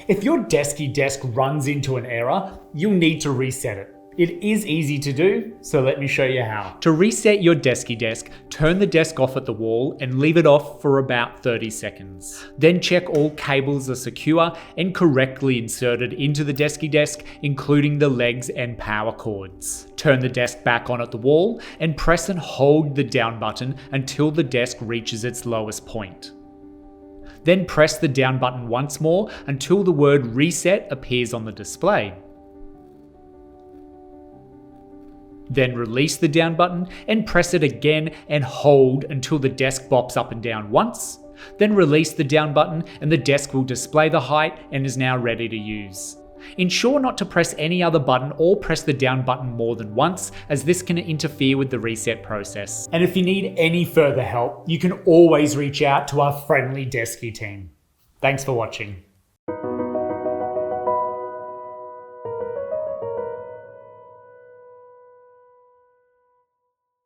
If your Desky desk runs into an error, you'll need to reset it. It is easy to do, so let me show you how. To reset your Desky desk, turn the desk off at the wall and leave it off for about 30 seconds. Then check all cables are secure and correctly inserted into the Desky desk, including the legs and power cords. Turn the desk back on at the wall and press and hold the down button until the desk reaches its lowest point. Then press the down button once more until the word reset appears on the display. Then release the down button and press it again and hold until the desk bops up and down once. Then release the down button and the desk will display the height and is now ready to use. Ensure not to press any other button or press the down button more than once, as this can interfere with the reset process. And if you need any further help, you can always reach out to our friendly Desky team. Thanks for watching.